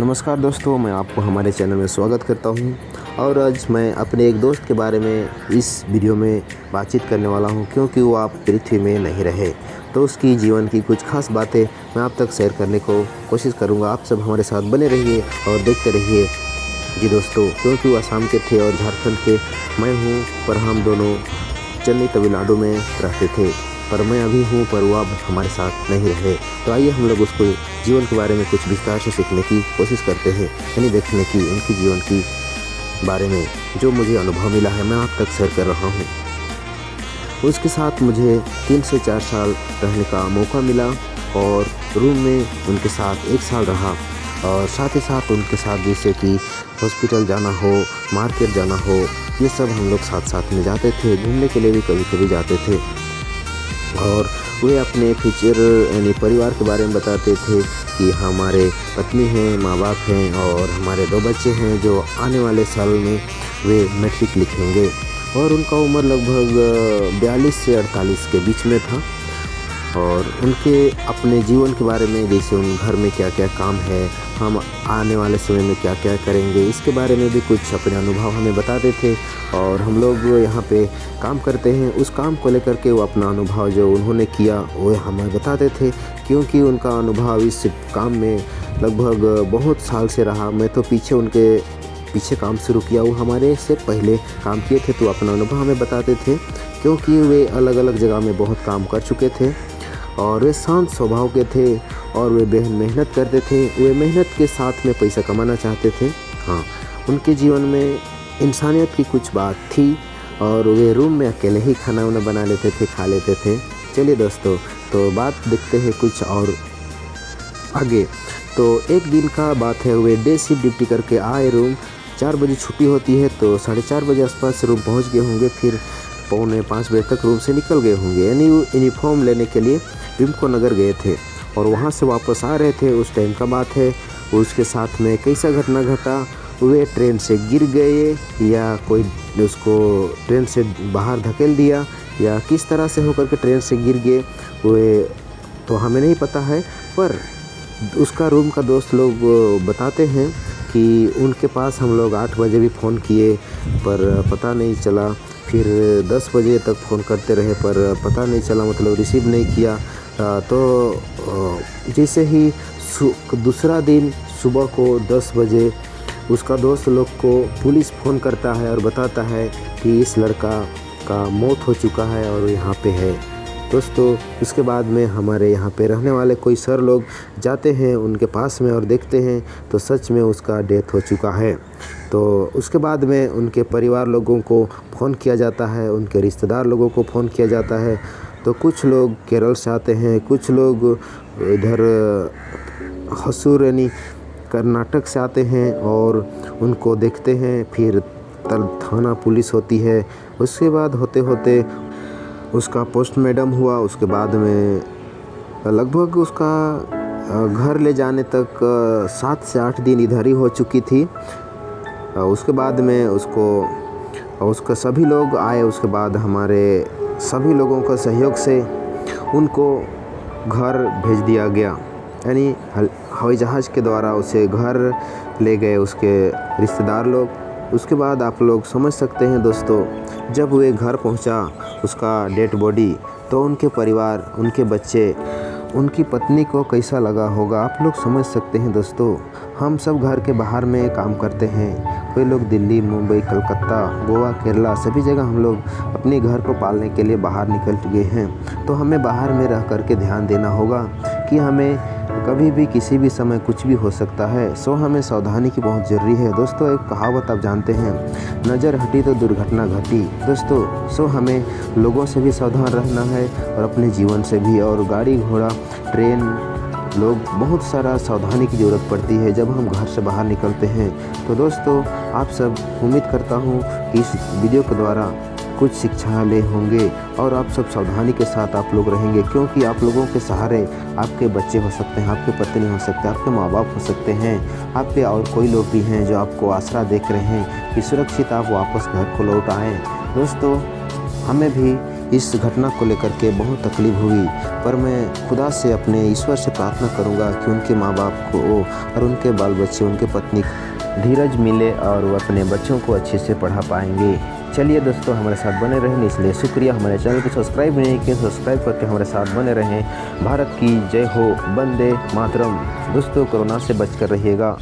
नमस्कार दोस्तों, मैं आपको हमारे चैनल में स्वागत करता हूं। और आज मैं अपने एक दोस्त के बारे में इस वीडियो में बातचीत करने वाला हूं, क्योंकि वो आप पृथ्वी में नहीं रहे। तो उसकी जीवन की कुछ खास बातें मैं आप तक शेयर करने को कोशिश करूंगा। आप सब हमारे साथ बने रहिए और देखते रहिए जी दोस्तों, क्योंकि वो असम के थे और झारखंड के मैं हूँ, पर हम दोनों चेन्नई तमिलनाडु में रहते थे। पर मैं अभी हूँ, पर वो अब हमारे साथ नहीं रहे। तो आइए हम लोग उसको जीवन के बारे में कुछ विस्तार से सीखने की कोशिश करते हैं, यानी देखने की उनकी जीवन की बारे में जो मुझे अनुभव मिला है मैं आप तक शेयर कर रहा हूँ। उसके साथ मुझे 3 से 4 साल रहने का मौका मिला और रूम में उनके साथ 1 साल रहा। और साथ ही साथ उनके साथ जैसे कि हॉस्पिटल जाना हो, मार्केट जाना हो, ये सब हम लोग साथ साथ में जाते थे। घूमने के लिए भी कभी कभी जाते थे। और वे अपने फ्यूचर यानी परिवार के बारे में बताते थे कि हमारे पत्नी हैं, माँ बाप हैं और हमारे 2 बच्चे हैं जो आने वाले साल में वे मैट्रिक लिखेंगे। और उनका उम्र लगभग 42 से 48 के बीच में था। और उनके अपने जीवन के बारे में, जैसे उन घर में क्या क्या काम है, हम आने वाले समय में क्या क्या करेंगे, इसके बारे में भी कुछ अपने अनुभव हमें बताते थे। और हम लोग यहाँ पे काम करते हैं, उस काम को लेकर के वो अपना अनुभव जो उन्होंने किया वो हमें बताते थे, क्योंकि उनका अनुभव इस काम में लगभग बहुत साल से रहा। मैं तो उनके पीछे काम शुरू किया, वो हमारे से पहले काम किए थे। तो अपना अनुभव हमें बताते थे, क्योंकि वे अलग अलग जगह में बहुत काम कर चुके थे और वे शांत स्वभाव के थे और वे बेहद मेहनत करते थे। वे मेहनत के साथ में पैसा कमाना चाहते थे। हाँ, उनके जीवन में इंसानियत की कुछ बात थी और वे रूम में अकेले ही खाना वाना बना लेते थे, खा लेते थे। चलिए दोस्तों, तो बात देखते हैं कुछ और आगे। तो एक दिन का बात है, वे डे शिफ्ट ड्यूटी करके आए रूम। 4 बजे छुट्टी होती है, तो 4:30 बजे आसपास रूम पहुँच गए होंगे। फिर 4:45 बजे तक रूम से निकल गए होंगे, यानी यूनिफॉर्म लेने के लिए विम्को नगर गए थे और वहाँ से वापस आ रहे थे। उस टाइम का बात है। उसके साथ में कैसा घटना घटा, वे ट्रेन से गिर गए या कोई उसको ट्रेन से बाहर धकेल दिया या किस तरह से होकर के ट्रेन से गिर गए, वे तो हमें नहीं पता है। पर उसका रूम का दोस्त लोग बताते हैं कि उनके पास हम लोग 8 बजे भी फ़ोन किए पर पता नहीं चला। फिर 10 बजे तक फ़ोन करते रहे पर पता नहीं चला, मतलब रिसीव नहीं किया। तो जैसे ही दूसरा दिन सुबह को 10 बजे उसका दोस्त लोग को पुलिस फ़ोन करता है और बताता है कि इस लड़का का मौत हो चुका है और यहाँ पे है। दोस्तों, उसके बाद में हमारे यहाँ पे रहने वाले कोई सर लोग जाते हैं उनके पास में और देखते हैं तो सच में उसका डेथ हो चुका है। तो उसके बाद में उनके परिवार लोगों को फ़ोन किया जाता है, उनके रिश्तेदार लोगों को फ़ोन किया जाता है। तो कुछ लोग केरल से आते हैं, कुछ लोग इधर हसूर यानी कर्नाटक से आते हैं और उनको देखते हैं। फिर थाना पुलिस होती है। उसके बाद होते होते उसका पोस्टमार्टम हुआ। उसके बाद में लगभग उसका घर ले जाने तक 7 से 8 दिन इधर ही हो चुकी थी। उसके बाद में उसका सभी लोग आए। उसके बाद हमारे सभी लोगों का सहयोग से उनको घर भेज दिया गया, यानी हवाई जहाज़ के द्वारा उसे घर ले गए उसके रिश्तेदार लोग। उसके बाद आप लोग समझ सकते हैं दोस्तों, जब वे घर पहुंचा उसका डेड बॉडी, तो उनके परिवार, उनके बच्चे, उनकी पत्नी को कैसा लगा होगा आप लोग समझ सकते हैं दोस्तों। हम सब घर के बाहर में काम करते हैं, कोई लोग दिल्ली, मुंबई, कलकत्ता, गोवा, केरला, सभी जगह हम लोग अपने घर को पालने के लिए बाहर निकल गए हैं। तो हमें बाहर में रह कर के ध्यान देना होगा कि हमें कभी भी किसी भी समय कुछ भी हो सकता है। सो हमें सावधानी की बहुत ज़रूरी है दोस्तों। एक कहावत आप जानते हैं, नज़र हटी तो दुर्घटना घटी। दोस्तों, सो हमें लोगों से भी सावधान रहना है और अपने जीवन से भी। और गाड़ी घोड़ा, ट्रेन, लोग, बहुत सारा सावधानी की ज़रूरत पड़ती है जब हम घर से बाहर निकलते हैं। तो दोस्तों, आप सब उम्मीद करता हूँ कि इस वीडियो के द्वारा कुछ शिक्षा ले होंगे और आप सब सावधानी के साथ आप लोग रहेंगे, क्योंकि आप लोगों के सहारे आपके बच्चे हो सकते हैं, आपके पत्नी हो सकते हैं, आपके माँ बाप हो सकते हैं, आपके और कोई लोग भी हैं जो आपको आसरा देख रहे हैं कि सुरक्षित आप वापस घर को लौट आएँ। दोस्तों, हमें भी इस घटना को लेकर के बहुत तकलीफ़ हुई, पर मैं खुदा से अपने ईश्वर से प्रार्थना करूंगा कि उनके माँ बाप को और उनके बाल बच्चे, उनके पत्नी धीरज मिले और वो अपने बच्चों को अच्छे से पढ़ा पाएंगे। चलिए दोस्तों, हमारे साथ बने रहें, इसलिए शुक्रिया। हमारे चैनल को सब्सक्राइब नहीं किए, सब्सक्राइब करके हमारे साथ बने रहें। भारत की जय हो, वंदे मातरम। दोस्तों, कोरोना से बचकर रहिएगा।